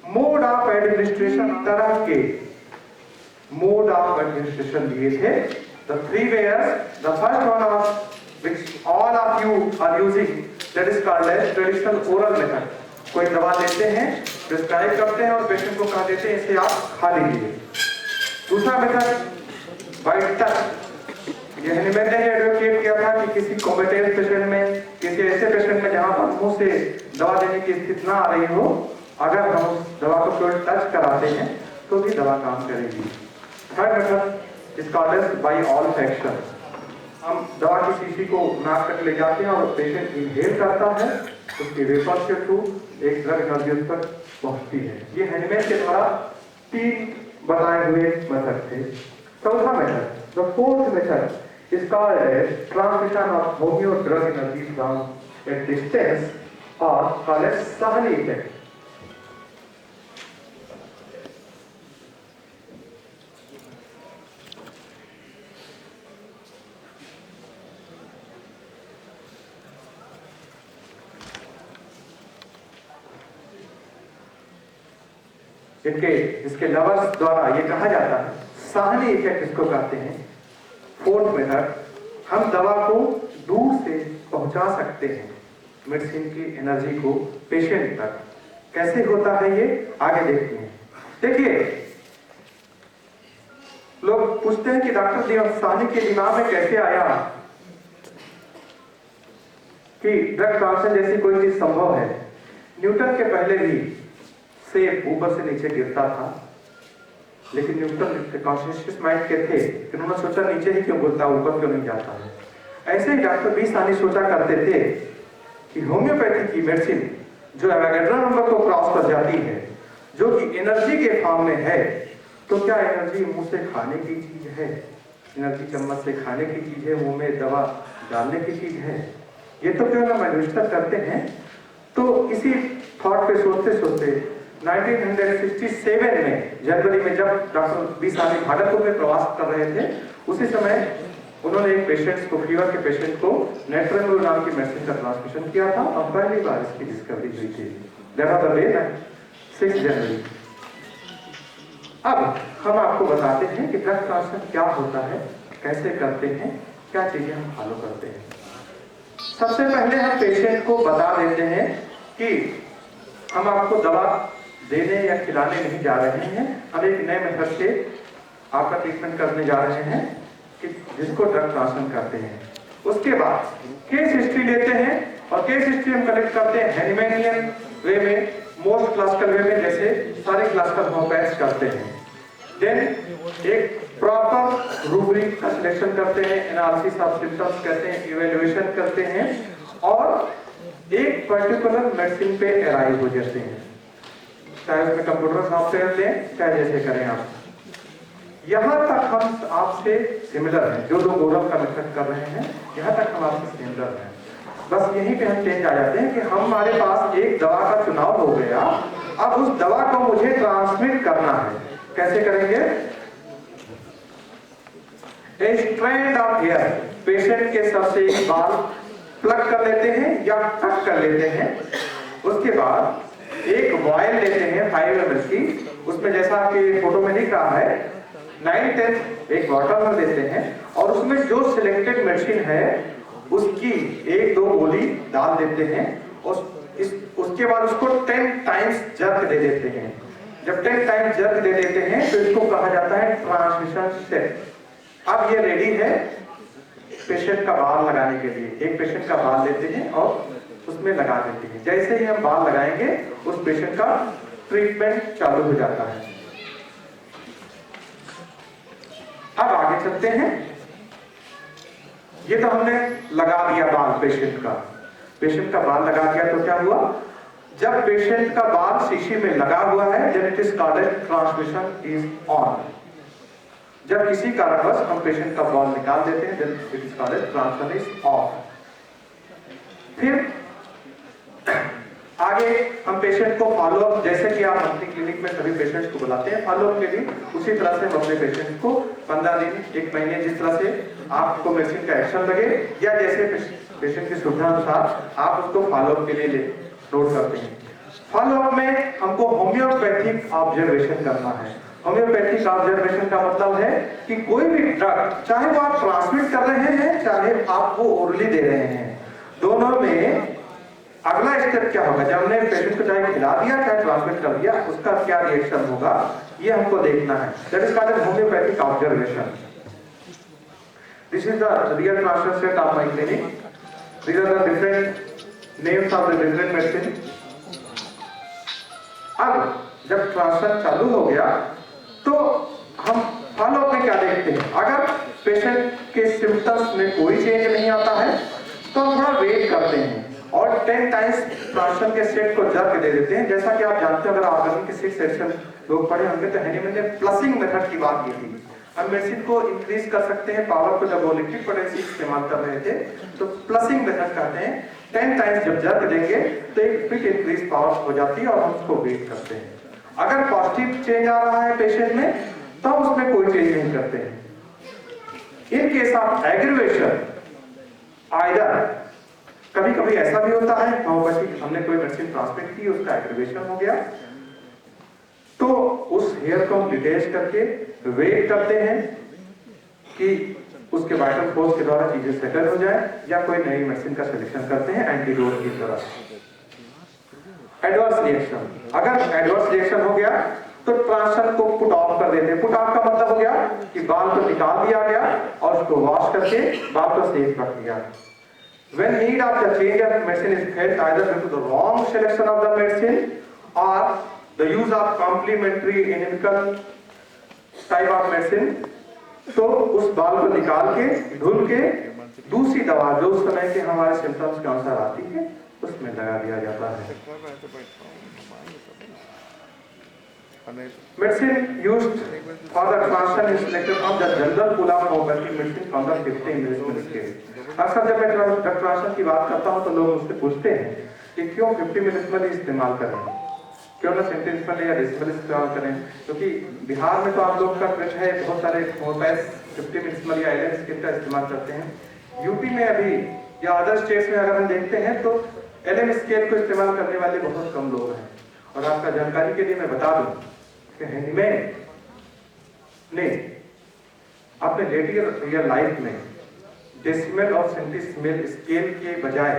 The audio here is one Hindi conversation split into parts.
मोड ऑफ एडमिनिस्ट्रेशन, तरह के मोड ऑफ एडमिनिस्ट्रेशन दिए थे। The three ways, the first one of which all of you are using, that is called as traditional oral method. कोई दवा लेते हैं, प्रिस्क्राइब करते हैं और पेशेंट को कह देते हैं इसे आप खा लीजिए। दूसरा मेथड बाय टच। यह मैंने एडवोकेट किया था कि किसी कॉम्पिटेंट पेशेंट में, किसी ऐसे पेशेंट में जहां पर मुंह से दवा देने की स्थिति ना आ रही हो, अगर हम उस दवा को केवल टच कराते हैं तो भी दवा काम करेगी। Third method is called as by olfaction. हम दवा की शीशी को नाक तक ले जाते हैं और पेशेंट इनहेल करता है, उसके वेपर के थ्रू एक ड्रग एनर्जी उस तक पहुंचती है। ये हैंडमेड के द्वारा 3 बताए हुए मेथड थे। चौथा method, the fourth method is called as transmission of homoeo drug energy from a distance और कॉल्ड एज साहनी इफेक्ट। इसके लवर्स द्वारा ये कहा जाता है, साहनी इफेक्ट इसको कहते हैं। फोर्थ मेथड, हम दवा को दूर से पहुंचा सकते हैं मेडिसिन की एनर्जी को पेशेंट तक। कैसे होता है ये आगे देखते हैं। देखिए, लोग पूछते हैं कि डॉक्टर साहनी के दिमाग में कैसे आया कि ड्रग ट्रांसफर जैसी कोई चीज संभव है। न्यूटन के पहले भी सेब ऊपर से नीचे गिरता था, लेकिन न्यूटन कॉन्शियस माइंड के थे, उन्होंने सोचा नीचे ही क्यों गिरता, ऊपर क्यों नहीं जाता है। ऐसे ही डॉक्टर बी साहनी सोचा करते थे कि होम्योपैथी की मेडिसिन जो एवोगाड्रो नंबर को क्रॉस कर जाती है, जो कि एनर्जी के फॉर्म में है, तो क्या एनर्जी मुंह से खाने की चीज है, एनर्जी चम्मच से खाने की चीज है, मुंह में दवा डालने की चीज है। ये तो क्यों हम एडमिनिस्टर करते हैं। तो इसी थॉट पे सोचते सोचते 1967 में जनवरी में जब डॉक्टर बी साहनी भागलपुर में प्रवास कर रहे थे, उसी समय उन्होंने एक पेशेंट को, फीवर के पेशेंट को नेट्रेंगो नाम की मेडिसिन का ट्रांसमिशन किया था और पहली बार इसकी डिस्कवरी हुई थी। दैट वाज द डे 6 जनवरी। अब हम आपको बताते हैं कि ड्रग ट्रांसफर क्या होता है, कैसे करते हैं, क्या चीजें हम फॉलो करते हैं। सबसे पहले हम पेशेंट को बता देते हैं कि हम आपको दवा देने या खिलाने नहीं जा रहे हैं, हम एक नए मेथड से आपका ट्रीटमेंट करने जा रहे हैं कि जिसको ड्रग ट्रांसफर करते हैं। उसके बाद केस हिस्ट्री लेते हैं और केस हिस्ट्री हम कलेक्ट करते हैं हैनिमैनियन वे में, मोस्ट क्लासिकल वे में, जैसे सारे क्लासिकल होम्योपैथ्स करते हैं। देन एक प्रॉपर रूब्रिक का सिलेक्शन करते हैं, एनालिसिस ऑफ सिम्टम्स करते हैं, इवैल्यूएशन करते हैं और एक पर्टिकुलर मेडिसिन पे अराइव हो जाते हैं। चाहे उसमें कंप्यूटर सॉफ्टवेयर लें, चाहे जैसे करें आप। यहाँ तक हम आपसे सिमिलर हैं, जो लोग ओरल का मेथड कर रहे हैं, यहाँ तक हम आपसे सिमिलर हैं। बस यहीं पे हम चेंज आ जाते हैं कि हमारे पास एक दवा का चुनाव हो गया, अब उस दवा को मुझे ट्रांसमिट करना है। कैसे करेंगे? ए स्ट्रैंड ऑफ हेयर, पेशेंट के सर से एक बाल प्लग कर लेते हैं या कट कर लेते हैं। उसके बाद एक वॉयल लेते हैं 5 ml की, उसमें जैसा आपकी फोटो में दिख रहा है 9/10 एक बॉटल में देते हैं और उसमें जो सिलेक्टेड मेडिसिन है उसकी 1-2 गोली डाल देते हैं और उसके बाद उसको 10 टाइम्स जर्क दे देते हैं। जब 10 टाइम्स जर्क दे देते हैं तो इसको कहा जाता है ट्रांसमिशन सेट। अब ये रेडी है पेशेंट का बाल लगाने के लिए। एक पेशेंट का बाल लेते हैं और उसमें लगा देते हैं। जैसे ही हम बाल लगाएंगे उस पेशेंट का ट्रीटमेंट चालू हो जाता है। अब आगे चलते हैं। ये तो हमने लगा दिया बाल पेशेंट का। पेशेंट का बाल लगा दिया तो क्या हुआ? जब पेशेंट का बाल शीशी में लगा हुआ है, जब it is called transmission is on. जब किसी कारणवश हम पेशेंट का बाल निकाल देते हैं, then it is called transmission is of. फिर आगे हम पेशेंट को फॉलोअप, जैसे कि आप अपनी क्लिनिक में सभी पेशेंट्स को बुलाते हैं फॉलोअप के लिए, उसी तरह से हम अपने पेशेंट को 15 दिन, 1 महीने, जिस तरह से आपको मेडिसिन का एक्शन लगे या जैसे पेशेंट की सुविधा अनुसार आप उसको फॉलोअप के लिए नोट करते हैं। फॉलोअप में हमको होम्यो होम्योपैथिक ऑब्जर्वेशन करना है। होम्योपैथिक ऑब्जर्वेशन का मतलब है कि कोई भी ड्रग, चाहे वो आप ट्रांसमिट कर रहे हैं चाहे आप वो ओरली दे रहे हैं, दोनों में अगला स्टेप क्या होगा, जब हमने पेशेंट को चाहे खिला दिया चाहे ट्रांसमिट कर दिया, उसका क्या रिएक्शन होगा ये हमको देखना है। That is called homeopathic observation. This is the real transfer set of my clinic. These are the different names of the different medicine. अब जब ट्रांसफर चालू हो गया तो हम फॉलोअप में क्या देखते हैं, अगर पेशेंट के सिम्टम्स में कोई चेंज नहीं आता है तो हम थोड़ा वेट करते हैं और 10 टाइम्स ट्रांसफर के सेट को जर्क दे देते हैं। जैसा कि आप जानते हो, अगर ऑर्गेनिक के 6 सेक्शन लोग पढ़े होंगे तो हैनीमैन ने प्लसिंग मेथड की बात की थी। हम मेडिसिन को इंक्रीज कर सकते हैं पावर को, जब वो लिक्विड पोटेंशियल इस्तेमाल कर रहे थे तो प्लसिंग मेथड कहते हैं। 10 टाइम्स जब जर्क देंगे तो एक क्विक इंक्रीज पावर हो जाती है और हम उसको वेट करते हैं। अगर पॉजिटिव चेंज आ रहा है पेशेंट में तो हम उसमें कोई चेंज नहीं करते हैं। इन केस ऑफ एग्रीवेशन आइदर कभी कभी ऐसा भी होता है, होम्योपैथिक हमने कोई मेडिसिन ट्रांसमिट की, उसका एग्रीवेशन हो गया तो उस हेयर को हम डिटेच करके वेट करते हैं कि उसके वाइटल फोर्स के द्वारा चीजें सेटल हो जाए, या कोई नई मेडिसिन का सिलेक्शन करते हैं एंटीडोट की तरह। एडवर्स रिएक्शन, अगर एडवर्स रिएक्शन हो गया तो ट्रांसफर को पुट ऑफ कर देते हैं। पुट ऑफ का मतलब हो गया कि बाल को निकाल दिया गया और उसको वॉश करके बाल को सेफ रख दिया। When need of the change of medicine is felt either due to the wrong selection of the medicine or the use of complementary inimical type of medicine, तो उस बाल को निकाल के धुल के दूसरी दवा जो उस समय के हमारे सिम्टम्स के अनुसार आती है उसमें लगा दिया जाता है। Medicine used for the transplant is selected from the general pool of homeopathic medicine from the 15 millismol scale. अक्सर जब मैं ड्रग ट्रांसफर की बात करता हूं तो लोग मुझसे पूछते हैं कि क्यों 50 मिलीस्मल इस्तेमाल करें, क्यों ना सेंटीमिलीस्मल या डेसिमल इस्तेमाल करें, क्योंकि बिहार में तो आप लोग का ट्रेंड है, बहुत सारे होम्योपैथ 50 मिलीस्मल या LM स्केल का इस्तेमाल करते हैं। यूपी में अभी या अदर स्टेट्स में अगर हम देखते हैं तो LM स्केल को इस्तेमाल करने वाले बहुत कम लोग हैं। और आपका जानकारी के लिए मैं बता दूं कि हैनीमैन ने अपने लेटर रियल लाइफ में डेसिमल और सेंटीसिमल स्केल के बजाय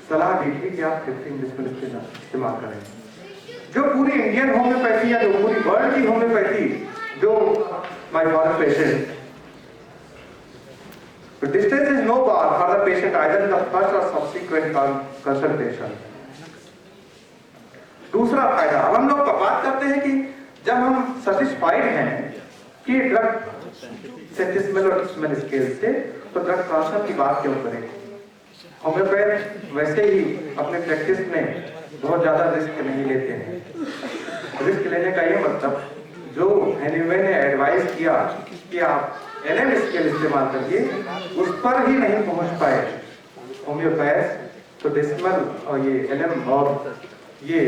सलाह दी थी कि आप 15 डेसिमल इस्तेमाल करें। जो पूरी इंडियन होम्योपैथी या जो पूरी वर्ल्ड की होम्योपैथी, जो my for patient, the distance is no bar for the patient either in the first or subsequent consultation. दूसरा फायदा, अब हम लोग बात करते हैं कि जब हम सेटिस्फाइड हैं कि ड्रग सेंटीसिमल और डेसिमल स्केल से, तो ड्रग ट्रांसफर की बात क्यों करें। होम्योपैथ वैसे ही अपने प्रैक्टिस में बहुत ज्यादा रिस्क नहीं लेते हैं। रिस्क लेने का ये मतलब, जो हैनीमैन ने एडवाइस किया कि आप LM स्केल इस्तेमाल करिए, उस पर ही नहीं पहुंच पाए होम्योपैथ, तो डेसिमल और ये LM और ये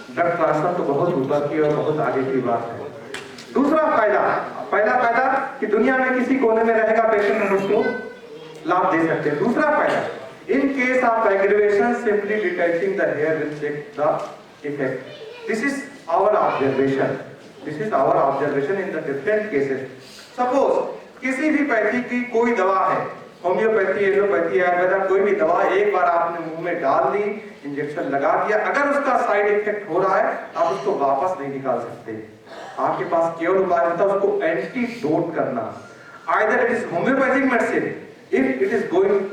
ड्रग ट्रांसफर तो बहुत ऊपर की और बहुत आगे की बात है। दूसरा फायदा, पहला फायदा कि दुनिया में किसी कोने में रहेगा पेशेंट, हम उसको लाभ दे सकते हैं। दूसरा फायदा, in case of aggravation simply detaching the hair will check the effect. This is our observation, this is our observation in the different cases. Suppose किसी भी पैथी की कोई दवा है, होम्योपैथी, एलोपैथी, आयुर्वेदा, कोई भी दवा एक बार आपने मुंह में डाल दी, इंजेक्शन लगा दिया, अगर उसका साइड इफेक्ट हो रहा है आप उसको वापस नहीं निकाल सकते। आपके पास केवल उपाय होता है उसको एंटीडोट करना। Either it is homoeopathic medicine, if it is going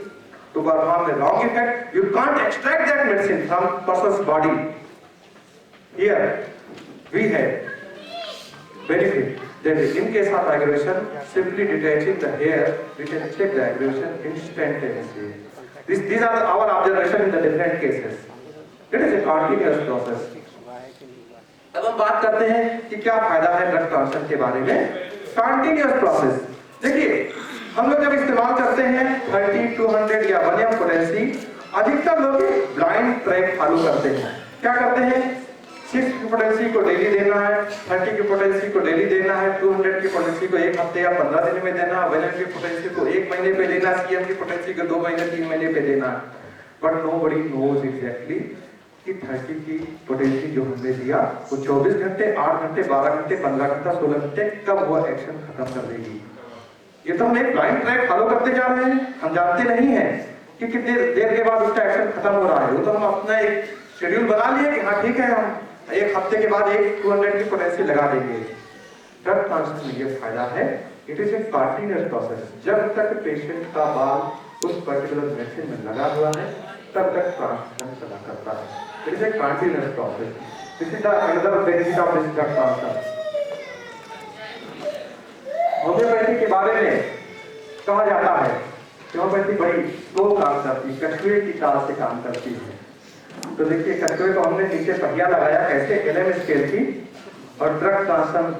to perform a wrong effect, you can't extract that medicine from person's body. Here we have benefit that in case of aggravation, simply detaching the hair, we can check the aggravation instantaneously. These are our observation in the different cases. It is a continuous process. अब हम बात करते हैं कि क्या फायदा है ड्रग ट्रांसफर के बारे में। कंटिन्यूअस प्रोसेस, देखिए हम लोग जब इस्तेमाल करते हैं 30, 200 या 1 पोटेंसी, अधिकतर लोग ब्लाइंड ट्रैक फॉलो करते हैं। क्या करते हैं, 6 की पोटेंसी को डेली देना है, 30 की पोटेंसी को डेली देना है, 200 की पोटेंसी को 1 हफ्ते या 15 दिन में देना, 1 की पोटेंसी को 1 महीने पे देना, CM की पोटेंसी को 2 महीने 3 महीने पे देना। बट नोबडी नोज एग्जैक्टली कि थर्टी की पोटेंशियल जो हमने दिया वो 24 घंटे, 8 घंटे, 12 घंटे, 15 घंटा, 16 घंटे कब वो एक्शन खत्म कर देगी। ये तो हम एक ब्लाइंड ट्रैक फॉलो करते जा रहे हैं, हम जानते नहीं हैं कि कितनी देर के बाद उसका एक्शन खत्म हो रहा है। वो तो हम अपना एक शेड्यूल बना लिए कि हाँ ठीक है, हम एक हफ्ते के बाद एक 200 की पोटेंशियल लगा देंगे। ड्रग ट्रांसफर में ये फायदा है, it is a continuous process. जब तक पेशेंट का बाल उस पर्टिकुलर मेडिसिन में लगा हुआ है तब तक ट्रांसफर चला करता है। It is a continuous process. This is the another benefit of this drug transfer. Homeopathy के बारे में कहा जाता है कि होम्योपैथी बड़ी स्लो काम करती है, कछुए की तरह से काम करती है। तो देखिए कछुए को हमने नीचे पहिया लगाया कैसे, LM स्केल की, और ड्रग ट्रांसफर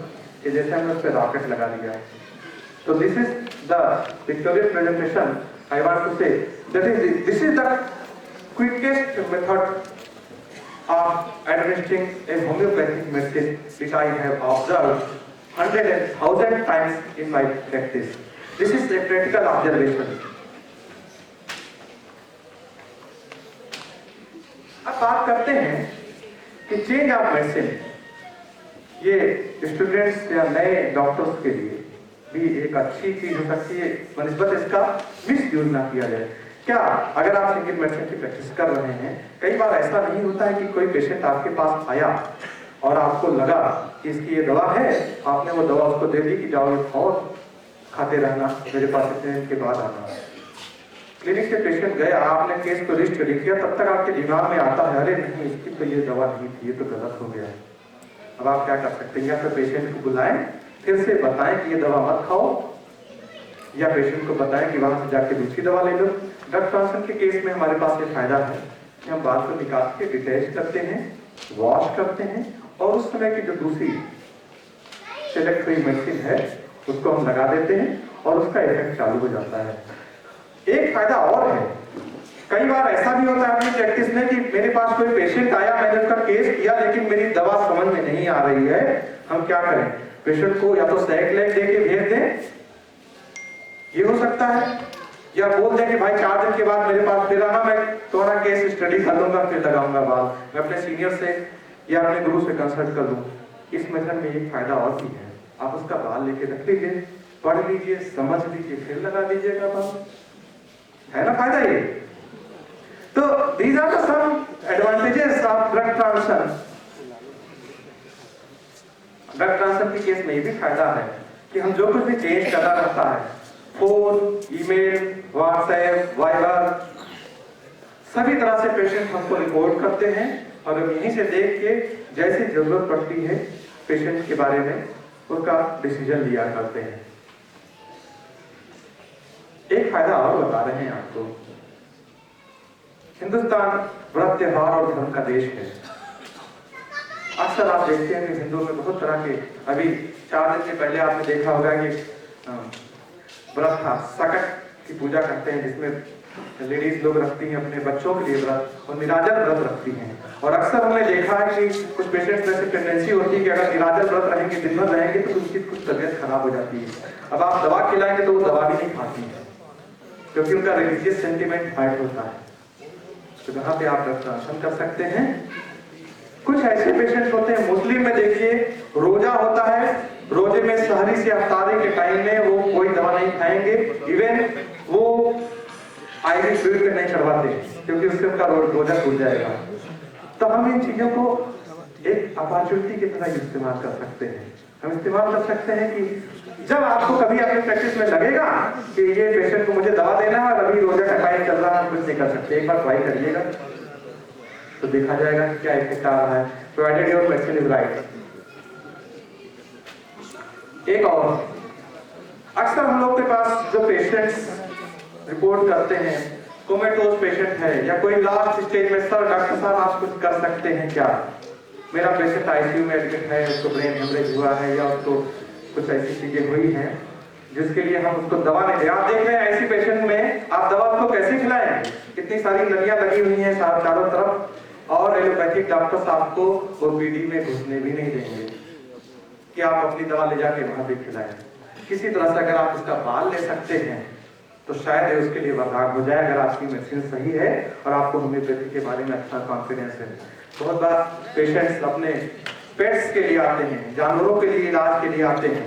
के जैसे हमने उस पर रॉकेट लगा दिया। तो this is the pictorial presentation I want to say that is this is the quickest method of administering a homeopathic medicine which I have observed 100 and 1000 times in my practice. This is a practical observation. अब बात करते हैं कि चेंज ऑफ मेडिसिन, ये स्टूडेंट्स या नए डॉक्टर्स के लिए भी एक अच्छी चीज हो सकती है बनिस्बत इसका मिस यूज ना किया जाए। क्या अगर आप सिंगल मेडिसिन की प्रैक्टिस कर रहे हैं, कई बार ऐसा नहीं होता है कि कोई पेशेंट आपके पास आया और आपको लगा कि इसकी ये दवा है, आपने वो दवा उसको दे दी कि जाओ ये खाओ, खाते रहना, मेरे पास इतने दिन के बाद आना। क्लिनिक से पेशेंट गया, आपने केस को लिस्ट लिख दिया, तब तक आपके दिमाग में आता है अरे नहीं इसकी तो ये दवा नहीं थी, ये तो गलत हो गया है। अब आप क्या कर सकते हैं, या तो पेशेंट को बुलाएं, फिर से बताएं कि ये दवा मत खाओ, या पेशेंट को बताएं कि वहां से जाके दूसरी दवा ले लो। ड्रग ट्रांसफर के केस में हमारे पास ये फायदा है कि हम बाल को निकाल के डिटैच करते हैं, वॉश करते हैं, और उस समय की जो दूसरी सेलेक्ट हुई मेडिसिन है उसको हम लगा देते हैं और उसका इफेक्ट चालू हो जाता है। एक फायदा और है, कई बार ऐसा भी होता है अपनी प्रैक्टिस में कि मेरे पास कोई पेशेंट आया, मैंने उसका केस किया लेकिन मेरी दवा समझ में नहीं आ रही है, हम क्या करें, पेशेंट को या तो सैकलेट देके भेज दें, ये हो सकता है, या बोल दें कि भाई 4 दिन के बाद मेरे पास फिर आना, मैं तुम्हारा केस स्टडी कर लूंगा, फिर लगाऊंगा बाल। मैं अपने सीनियर से या अपने गुरु से कंसल्ट कर लूं। इस मेथड में एक फायदा और भी है, आप उसका बाल लेके रख लीजिए, पढ़ लीजिए, समझ लीजिए, फिर लगा दीजिएगा बाल, है ना फायदा ये। तो these are the some advantages of drug transfer। Drug transfer के केस में ये भी फायदा है कि हम जो कुछ भी चेंज करना रहता है, फोन, ईमेल, व्हाट्सएप, वाइबर, सभी तरह से पेशेंट हमको रिपोर्ट करते हैं और हम यहीं से देख के जैसी जरूरत पड़ती है पेशेंट के बारे में उसका डिसीजन लिया करते हैं। एक फायदा और बता रहे हैं आपको, हिंदुस्तान बड़ा त्योहार और धर्म का देश है। अक्सर आप देखते हैं कि हिंदुओं में बहुत तरह के, अभी 4 दिन के पहले आपने देखा होगा कि व्रत था, सकट की पूजा करते हैं जिसमें लेडीज लोग रखती हैं अपने बच्चों के लिए व्रत, और निराजल व्रत रखती हैं। और अक्सर हमने देखा है कि कुछ पेशेंट्स में ऐसी टेंडेंसी होती है कि अगर निराजल व्रत रहेंगे, दिन भर रहेंगे, तो उनकी कुछ तबीयत खराब हो जाती है। अब आप दवा खिलाएंगे तो वो दवा भी नहीं खाती है क्योंकि उनका रिलीजियस सेंटिमेंट हार्ट होता है। तो यहाँ पे आप दर्शन कर सकते हैं। कुछ ऐसे पेशेंट होते हैं, मुस्लिम में देखिए रोजा होता है, रोजे में सहरी से अफ्तारी के टाइम में वो कोई दवा नहीं खाएंगे, इवन वो आईवी फ्लूइड नहीं करवाते क्योंकि उससे उनका रोजा टूट जाएगा। तो हम इन चीजों को एक अपॉर्चुनिटी की तरह इस्तेमाल कर सकते हैं। हम इस्तेमाल कर सकते हैं कि जब आपको कभी अपनी प्रैक्टिस में लगेगा कि ये पेशेंट को मुझे दवा देना है और अभी रोजा का टाइम चल रहा है, कुछ नहीं कर सकते, एक बार ट्राई करिएगा तो देखा जाएगा कि क्या इफेक्ट आ रहा है, provided your medicine is right. एक और, अक्सर हम लोग के पास जो पेशेंट्स रिपोर्ट करते हैं, कोमेटोज पेशेंट है या कोई लास्ट स्टेज में, सर डॉक्टर साहब आप कुछ कर सकते हैं क्या, मेरा पेशेंट आईसीयू में एडमिट है, उसको ब्रेन हेमरेज हुआ है या उसको कुछ ऐसी चीजें हुई हैं जिसके लिए हम उसको दवा नहीं दे। आप देख रहे हैं ऐसी पेशेंट में आप दवा उसको कैसे खिलाएं, कितनी सारी नलियां लगी हुई हैं चारों तरफ, और एलोपैथिक डॉक्टर्स आपको ओपीडी में घुसने भी नहीं देंगे कि आप अपनी दवा ले जाके वहां पे खिलाएं। किसी तरह से अगर आप उसका बाल ले सकते हैं तो शायद ये उसके लिए वरदान हो जाए, अगर आपकी मेडिसिन सही है और आपको होम्योपैथी के बारे में अच्छा कॉन्फिडेंस है। बहुत बार पेशेंट्स अपने पेट्स के लिए आते हैं, जानवरों के लिए इलाज के लिए आते हैं,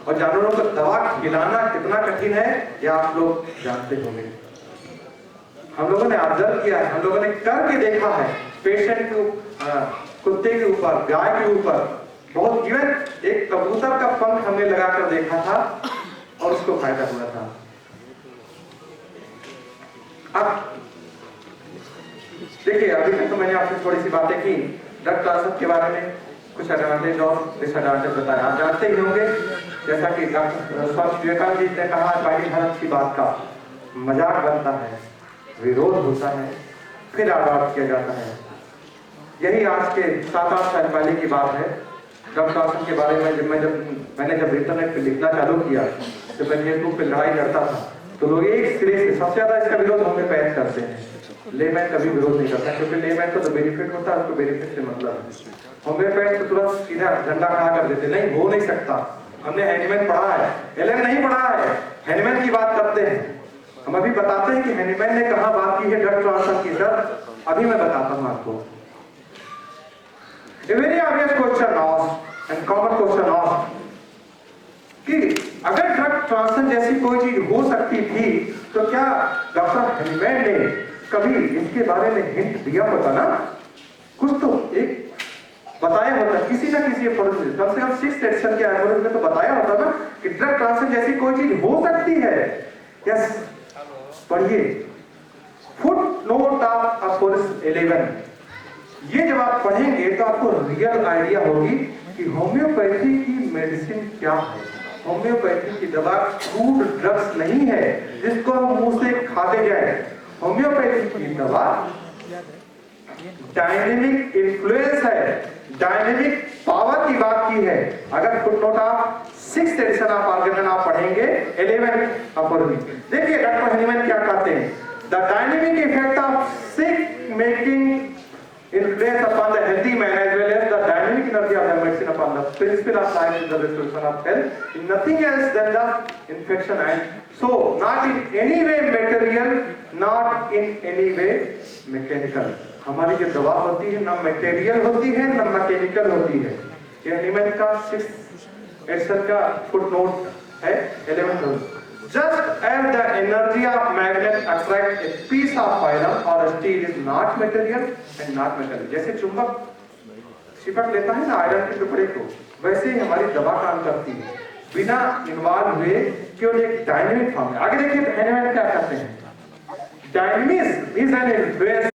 और जानवरों को दवा खिलाना कितना कठिन है ये आप लोग जानते होंगे। हम लोगों ने ऑब्जर्व किया है, हम लोगों ने करके देखा है, पेशेंट को कुत्ते के ऊपर, गाय के ऊपर, बहुत इवन एक कबूतर का पंख हमने लगाकर देखा था और उसको फायदा हुआ था। अब देखिए, अभी तक तो मैंने आपसे थोड़ी सी बातें की ड्रग ट्रांसफर के बारे में, कुछ एडवांटेज और डिसएडवांटेज बताया। आप जानते ही होंगे, जैसा कि डॉक्टर स्वामी विवेकानंद जी ने कहा, पहली धर्म की बात का मजाक बनता है, विरोध होता है, फिर अडॉप्ट किया जाता है। यही आज के 7-8 साल पहले की बात है। ड्रग ट्रांसफर के बारे में मैंने जब इंटरनेट पे लिखना चालू किया, तो मैं फेसबुक पे लड़ाई करता था, तो लोग एक सिरे से सबसे ज्यादा इसका विरोध होम्योपैथ करते हैं। लेमैन कभी विरोध नहीं करता, क्योंकि लेमैन को तो बेनिफिट होता है, उसको बेनिफिट से मतलब है। होम्योपैथ को तुरंत सीधा झंडा खड़ा कर देते, नहीं हो नहीं सकता, हमने हैनीमैन पढ़ा है, एलन नहीं पढ़ा है, हैनीमैन की बात करते हैं। हम अभी बताते हैं कि हैनीमैन ने कहां बात की है ड्रग ट्रांसफर की। सर अभी मैं बताता हूं आपको। A very obvious question asked and common question asked कि अगर ड्रग ट्रांसफर जैसी कोई चीज हो सकती थी तो क्या डॉक्टर हैनीमैन ने कभी इसके बारे में हिंट दिया होता ना, कुछ तो एक बताया होता, किसी ना किसी एफोरिज्म, कम से कम 6th एडिशन के एफोरिज्म में तो बताया होता ना कि ड्रग ट्रांसफर जैसी कोई चीज हो सकती है। यस, पढ़िए फुटनोट ऑफ एफोरिज्म 11। ये जब आप पढ़ेंगे तो आपको रियल आइडिया होगी कि होम्योपैथी की मेडिसिन क्या है। होम्योपैथी की दवा फूड ड्रग्स नहीं है जिसको हम मुंह से खाते जाए। होम्योपैथी की दवा डायनेमिक इन्फ्लुएंस है, डायनेमिक पावर की बात की है। अगर footnote of 6th edition of Organon आप पढ़ेंगे 11 अपोरिज्म, देखिए डॉक्टर हैनीमैन क्या कहते हैं। The dynamic effect of sick making influence upon the healthy man as well as the dynamic energy of the medicine upon the principle of life is the restoration of health, nothing else than the infection, and so not in any way material, not in any way mechanical। हमारी जो दवा होती है ना मटेरियल होती है ना मैकेनिकल होती है। ये हैनीमैन का 6th एडिशन का फुटनोट है 11th। Just as the energy of magnet attract a piece of iron or steel is not material and not metal। जैसे चुंबक चिपक लेता है ना आयरन के टुकड़े को, वैसे ही हमारी दवा काम करती है बिना इन्वॉल्व हुए, केवल एक डायनेमिक फॉर्म है। आगे देखिए हैनीमैन क्या कहते हैं। Dynamics is an influence